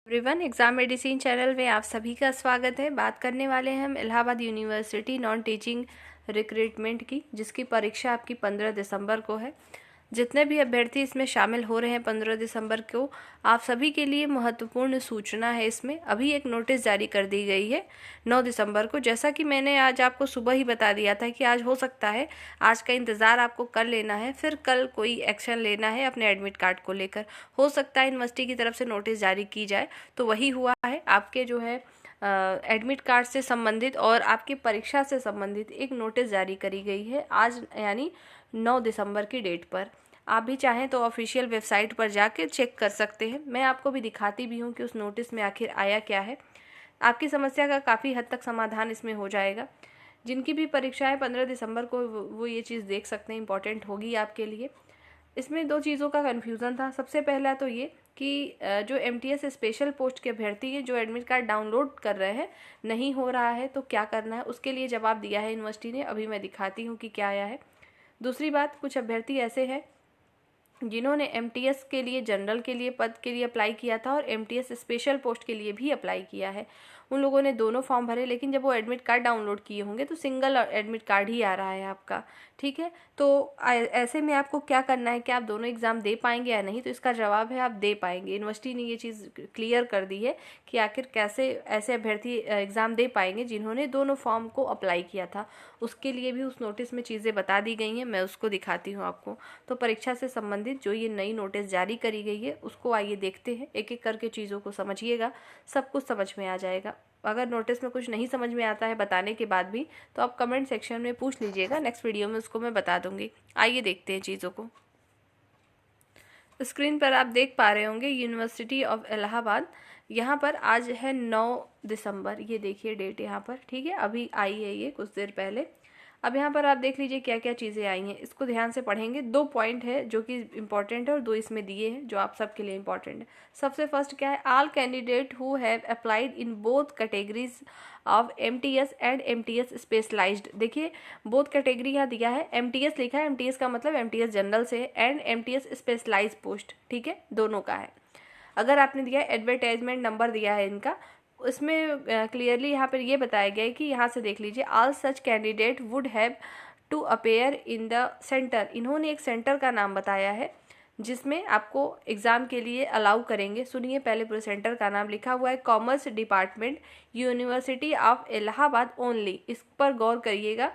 Everyone, exam medicine channel में आप सभी का स्वागत है। बात करने वाले हैं हम Allahabad university non teaching recruitment की, जिसकी परीक्षा आपकी 15 दिसंबर को है। जितने भी अभ्यर्थी इसमें शामिल हो रहे हैं 15 दिसंबर को, आप सभी के लिए महत्वपूर्ण सूचना है। इसमें अभी एक नोटिस जारी कर दी गई है 9 दिसंबर को। जैसा कि मैंने आज आपको सुबह ही बता दिया था कि आज हो सकता है, आज का इंतज़ार आपको कर लेना है, फिर कल कोई एक्शन लेना है अपने एडमिट कार्ड को लेकर। हो सकता है यूनिवर्सिटी की तरफ से नोटिस जारी की जाए, तो वही हुआ है। आपके जो है एडमिट कार्ड से संबंधित और आपकी परीक्षा से संबंधित एक नोटिस जारी करी गई है आज, यानी 9 दिसंबर की डेट पर। आप भी चाहें तो ऑफिशियल वेबसाइट पर जाकर चेक कर सकते हैं। मैं आपको भी दिखाती भी हूँ कि उस नोटिस में आखिर आया क्या है। आपकी समस्या का काफ़ी हद तक समाधान इसमें हो जाएगा। जिनकी भी परीक्षाएं 15 दिसंबर को, वो ये चीज़ देख सकते हैं, इंपॉर्टेंट होगी आपके लिए। इसमें दो चीज़ों का कन्फ्यूज़न था। सबसे पहला तो ये कि जो एमटीएस स्पेशल पोस्ट के अभ्यर्थी हैं, जो एडमिट कार्ड डाउनलोड कर रहे हैं, नहीं हो रहा है तो क्या करना है, उसके लिए जवाब दिया है यूनिवर्सिटी ने। अभी मैं दिखाती हूँ कि क्या आया है। दूसरी बात, कुछ अभ्यर्थी ऐसे हैं जिन्होंने एमटीएस के लिए, जनरल के लिए पद के लिए अप्लाई किया था और एमटीएस स्पेशल पोस्ट के लिए भी अप्लाई किया है। उन लोगों ने दोनों फॉर्म भरे, लेकिन जब वो एडमिट कार्ड डाउनलोड किए होंगे तो सिंगल एडमिट कार्ड ही आ रहा है आपका। ठीक है, तो ऐसे में आपको क्या करना है कि आप दोनों एग्ज़ाम दे पाएंगे या नहीं, तो इसका जवाब है आप दे पाएंगे। यूनिवर्सिटी ने ये चीज़ क्लियर कर दी है कि आखिर कैसे ऐसे अभ्यर्थी एग्ज़ाम दे पाएंगे जिन्होंने दोनों फॉर्म को अप्लाई किया था। उसके लिए भी उस नोटिस में चीज़ें बता दी गई हैं, मैं उसको दिखाती हूँ आपको। तो परीक्षा से संबंधित जो ये नई नोटिस जारी करी गई है, उसको आइए देखते हैं। एक एक करके चीज़ों को समझिएगा, सब कुछ समझ में आ जाएगा। अगर नोटिस में कुछ नहीं समझ में आता है बताने के बाद भी, तो आप कमेंट सेक्शन में पूछ लीजिएगा, नेक्स्ट वीडियो में उसको मैं बता दूंगी। आइए देखते हैं चीज़ों को। स्क्रीन पर आप देख पा रहे होंगे यूनिवर्सिटी ऑफ इलाहाबाद। यहाँ पर आज है 9 दिसंबर, ये देखिए डेट यहाँ पर। ठीक है, अभी आई है ये कुछ देर पहले। अब यहाँ पर आप देख लीजिए क्या क्या चीज़ें आई हैं, इसको ध्यान से पढ़ेंगे। 2 पॉइंट है जो कि इंपॉर्टेंट है और 2 इसमें दिए हैं जो आप सबके लिए इंपॉर्टेंट है। सबसे फर्स्ट क्या है, all candidate who have applied in both categories of MTS and MTS specialized. देखिए, बोथ कैटेगरी यहाँ दिया है, एमटीएस लिखा है, एमटीएस का मतलब एमटीएस जनरल से है, एंड एमटीएस स्पेशलाइज पोस्ट। ठीक है, दोनों का है। अगर आपने दिया एडवर्टाइजमेंट नंबर दिया है इनका, उसमें क्लियरली यहाँ पर ये बताया गया है कि यहाँ से देख लीजिए, all such candidate would have to appear in the centre. इन्होंने एक सेंटर का नाम बताया है जिसमें आपको एग्ज़ाम के लिए अलाउ करेंगे। सुनिए, पहले पूरे सेंटर का नाम लिखा हुआ है, commerce department, university of Allahabad only. इस पर गौर करिएगा।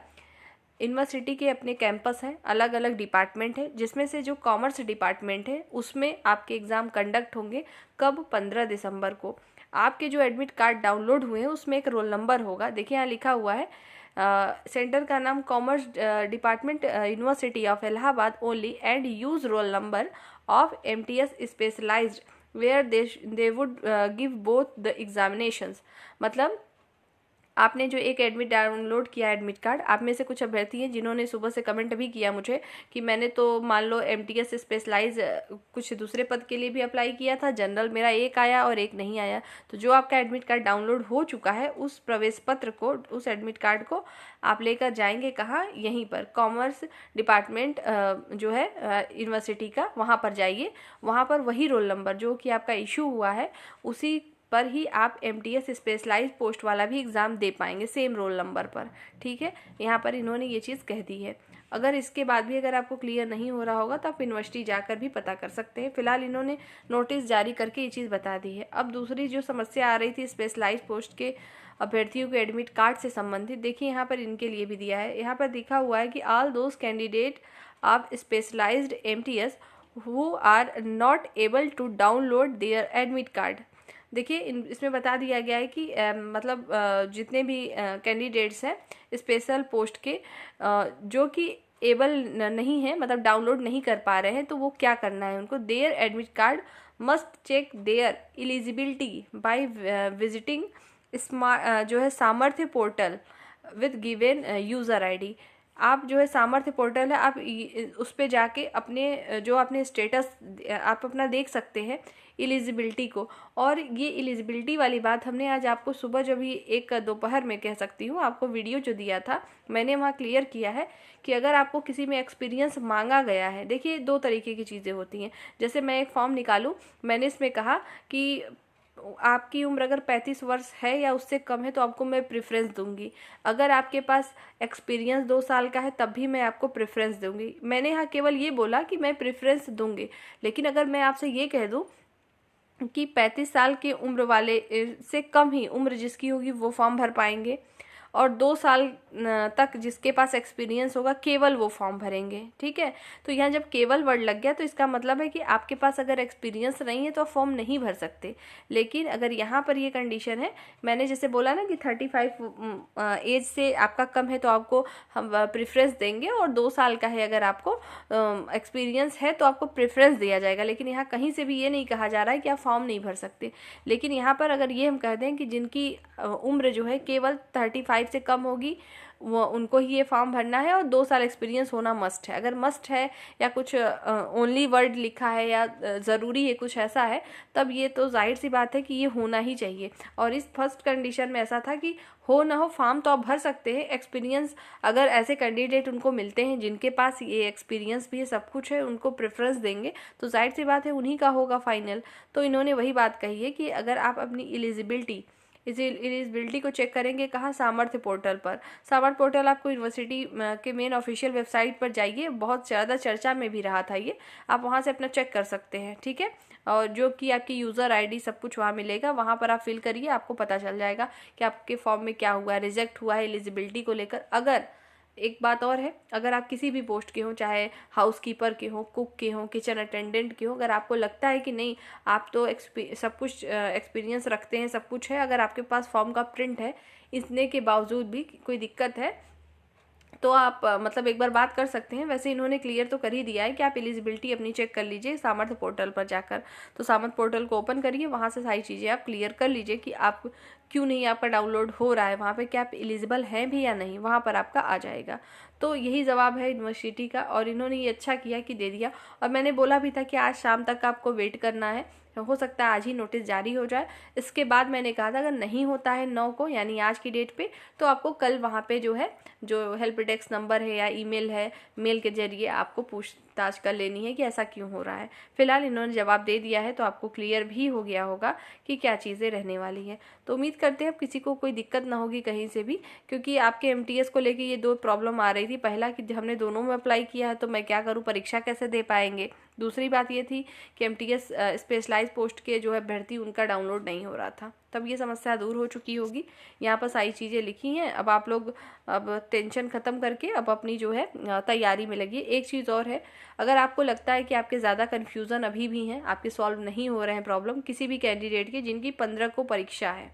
यूनिवर्सिटी के अपने कैंपस हैं, अलग अलग डिपार्टमेंट है, जिसमें से जो कॉमर्स डिपार्टमेंट है उसमें आपके एग्ज़ाम कंडक्ट होंगे। कब? 15 दिसंबर को। आपके जो एडमिट कार्ड डाउनलोड हुए हैं उसमें एक रोल नंबर होगा। देखिए यहाँ लिखा हुआ है, सेंटर का नाम commerce department, university of Allahabad only, and use roll number of MTS specialized where they would give both the examinations. मतलब आपने जो एक एडमिट डाउनलोड किया एडमिट कार्ड, आप में से कुछ अभ्यर्थी हैं जिन्होंने सुबह से कमेंट भी किया मुझे कि मैंने तो मान लो एमटीएस स्पेशलाइज कुछ दूसरे पद के लिए भी अप्लाई किया था, जनरल मेरा एक आया और एक नहीं आया। तो जो आपका एडमिट कार्ड डाउनलोड हो चुका है, उस प्रवेश पत्र को, उस एडमिट कार्ड को आप लेकर जाएंगे कहाँ? यहीं पर कॉमर्स डिपार्टमेंट जो है यूनिवर्सिटी का, वहाँ पर जाइए। वहाँ पर वही रोल नंबर जो कि आपका इशू हुआ है, उसी पर ही आप एमटीएस स्पेशलाइज पोस्ट वाला भी एग्ज़ाम दे पाएंगे, सेम रोल नंबर पर। ठीक है, यहाँ पर इन्होंने ये चीज़ कह दी है। अगर इसके बाद भी अगर आपको क्लियर नहीं हो रहा होगा तो आप यूनिवर्सिटी जाकर भी पता कर सकते हैं। फिलहाल इन्होंने नोटिस जारी करके ये चीज़ बता दी है। अब दूसरी जो समस्या आ रही थी स्पेशलाइज पोस्ट के अभ्यर्थियों के एडमिट कार्ड से संबंधित, देखिए यहाँ पर इनके लिए भी दिया है। यहाँ पर लिखा हुआ है कि all those candidate of specialized MTS who are not able to download their admit card. देखिए, इसमें बता दिया गया है कि मतलब जितने भी कैंडिडेट्स हैं स्पेशल पोस्ट के, जो कि एबल नहीं है, मतलब डाउनलोड नहीं कर पा रहे हैं, तो वो क्या करना है उनको? Their admit card must check their eligibility by visiting जो है Samarthya portal with given user ID. आप जो है सामर्थ्य पोर्टल है, आप उस पर जाके अपने जो अपने स्टेटस आप अपना देख सकते हैं एलिजिबिलिटी को। और ये एलिजिबिलिटी वाली बात हमने आज आपको सुबह, जब भी एक दोपहर में कह सकती हूँ, आपको वीडियो जो दिया था मैंने वहाँ क्लियर किया है कि अगर आपको किसी में एक्सपीरियंस मांगा गया है, देखिए 2 तरीके की चीज़ें होती हैं। जैसे मैं एक फॉर्म निकालूँ, मैंने इसमें कहा कि आपकी उम्र अगर 35 वर्ष है या उससे कम है तो आपको मैं प्रेफरेंस दूंगी। अगर आपके पास एक्सपीरियंस 2 साल का है तब भी मैं आपको प्रेफरेंस दूंगी। मैंने यहाँ केवल ये बोला कि मैं प्रेफरेंस दूंगी, लेकिन अगर मैं आपसे ये कह दूं कि 35 साल की उम्र वाले से कम ही उम्र जिसकी होगी वो फॉर्म भर पाएंगे, और 2 साल तक जिसके पास एक्सपीरियंस होगा केवल वो फॉर्म भरेंगे। ठीक है, तो यहाँ जब केवल वर्ड लग गया तो इसका मतलब है कि आपके पास अगर एक्सपीरियंस नहीं है तो आप फॉर्म नहीं भर सकते। लेकिन अगर यहाँ पर ये कंडीशन है, मैंने जैसे बोला ना कि 35 एज से आपका कम है तो आपको हम प्रेफरेंस देंगे, और 2 साल का है अगर आपको एक्सपीरियंस है तो आपको प्रेफरेंस दिया जाएगा। लेकिन यहाँ कहीं से भी ये नहीं कहा जा रहा है कि आप फॉर्म नहीं भर सकते। लेकिन यहाँ पर अगर ये हम कह दें कि जिनकी उम्र जो है केवल 35 से कम होगी वो उनको ही ये फॉर्म भरना है, और 2 साल एक्सपीरियंस होना मस्ट है। अगर मस्ट है या कुछ ओनली वर्ड लिखा है या ज़रूरी है कुछ ऐसा है, तब ये तो जाहिर सी बात है कि ये होना ही चाहिए। और इस फर्स्ट कंडीशन में ऐसा था कि हो ना हो फॉर्म तो आप भर सकते हैं। एक्सपीरियंस अगर ऐसे कैंडिडेट उनको मिलते हैं जिनके पास ये एक्सपीरियंस भी है, सब कुछ है, उनको प्रेफरेंस देंगे तो जाहिर सी बात है उन्हीं का होगा फाइनल। तो इन्होंने वही बात कही है कि अगर आप अपनी एलिजिबिलिटी को चेक करेंगे कहाँ, सामर्थ्य पोर्टल पर। सामर्थ्य पोर्टल आपको यूनिवर्सिटी के मेन ऑफिशियल वेबसाइट पर जाइए, बहुत ज़्यादा चर्चा में भी रहा था ये, आप वहाँ से अपना चेक कर सकते हैं। ठीक है, और जो कि आपकी यूज़र आईडी सब कुछ वहाँ मिलेगा, वहाँ पर आप फिल करिए, आपको पता चल जाएगा कि आपके फॉर्म में क्या हुआ है, रिजेक्ट हुआ है एलिजिबिलिटी को लेकर। अगर एक बात और है, अगर आप किसी भी पोस्ट के हों, चाहे हाउसकीपर के हों, कुक के हों, किचन अटेंडेंट के हों, अगर आपको लगता है कि नहीं आप तो सब कुछ एक्सपीरियंस रखते हैं, सब कुछ है, अगर आपके पास फॉर्म का प्रिंट है, इतने के बावजूद भी कोई दिक्कत है तो आप मतलब एक बार बात कर सकते हैं। वैसे इन्होंने क्लियर तो कर ही दिया है कि आप एलिजिबिलिटी अपनी चेक कर लीजिए सामर्थ्य पोर्टल पर जाकर। तो सामर्थ्य पोर्टल को ओपन करिए, वहाँ से सारी चीज़ें आप क्लियर कर लीजिए कि आप क्यों नहीं आपका डाउनलोड हो रहा है, वहाँ पे क्या आप एलिजिबल हैं भी या नहीं, वहाँ पर आपका आ जाएगा। तो यही जवाब है यूनिवर्सिटी का, और इन्होंने ये अच्छा किया कि दे दिया। और मैंने बोला भी था कि आज शाम तक आपको वेट करना है, हो सकता है आज ही नोटिस जारी हो जाए। इसके बाद मैंने कहा था अगर नहीं होता है 9 को यानी आज की डेट पे, तो आपको कल वहाँ पे जो है जो हेल्प डेस्क नंबर है या ईमेल है, मेल के जरिए आपको पूछताछ कर लेनी है कि ऐसा क्यों हो रहा है। फिलहाल इन्होंने जवाब दे दिया है तो आपको क्लियर भी हो गया होगा कि क्या चीज़ें रहने वाली है। तो उम्मीद करते हैं अब किसी को कोई दिक्कत ना होगी कहीं से भी, क्योंकि आपके MTS को लेके ये 2 प्रॉब्लम आ रही थी। पहला कि हमने दोनों में अप्लाई किया है तो मैं क्या करूँ, परीक्षा कैसे दे पाएंगे। दूसरी बात ये थी कि MTS स्पेशलाइज पोस्ट के जो है अभ्यर्थी उनका डाउनलोड नहीं हो रहा था। तब ये समस्या दूर हो चुकी होगी। यहाँ पर सारी चीज़ें लिखी हैं। अब आप लोग अब टेंशन ख़त्म करके अब अपनी जो है तैयारी में लगिए। एक चीज़ और है, अगर आपको लगता है कि आपके ज़्यादा कन्फ्यूज़न अभी भी हैं, आपके सॉल्व नहीं हो रहे हैं प्रॉब्लम किसी भी कैंडिडेट की जिनकी 15 को परीक्षा है,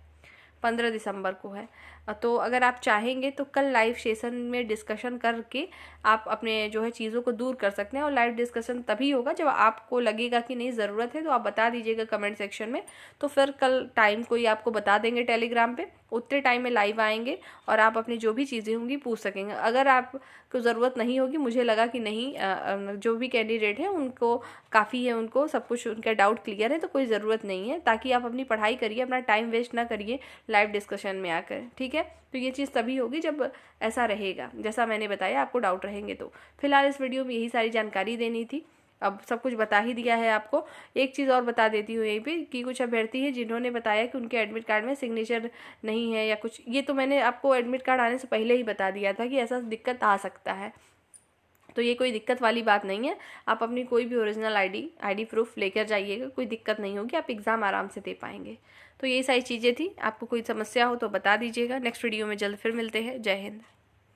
15 दिसंबर को है, तो अगर आप चाहेंगे तो कल लाइव सेशन में डिस्कशन करके आप अपने जो है चीज़ों को दूर कर सकते हैं। और लाइव डिस्कशन तभी होगा जब आपको लगेगा कि नहीं ज़रूरत है, तो आप बता दीजिएगा कमेंट सेक्शन में, तो फिर कल टाइम कोई आपको बता देंगे टेलीग्राम पे, उतने टाइम में लाइव आएंगे और आप अपनी जो भी चीज़ें होंगी पूछ सकेंगे। अगर आपको ज़रूरत नहीं होगी, मुझे लगा कि नहीं जो भी कैंडिडेट हैं उनको काफ़ी है, उनको सब कुछ उनका डाउट क्लियर है, तो कोई ज़रूरत नहीं है, ताकि आप अपनी पढ़ाई करिए, अपना टाइम वेस्ट ना करिए लाइव डिस्कशन में आकर। ठीक है, तो ये चीज़ तभी होगी जब ऐसा रहेगा जैसा मैंने बताया, आपको डाउट रहेंगे तो। फिलहाल इस वीडियो में यही सारी जानकारी देनी थी, अब सब कुछ बता ही दिया है आपको। एक चीज़ और बता देती हूँ यहीं पे कि कुछ अभ्यर्थी हैं जिन्होंने बताया कि उनके एडमिट कार्ड में सिग्नेचर नहीं है या कुछ, ये तो मैंने आपको एडमिट कार्ड आने से पहले ही बता दिया था कि ऐसा दिक्कत आ सकता है। तो ये कोई दिक्कत वाली बात नहीं है, आप अपनी कोई भी ओरिजिनल आईडी प्रूफ लेकर जाइएगा, कोई दिक्कत नहीं होगी, आप एग्ज़ाम आराम से दे पाएंगे। तो यही सारी चीज़ें थी, आपको कोई समस्या हो तो बता दीजिएगा। नेक्स्ट वीडियो में जल्द फिर मिलते हैं। जय हिंद।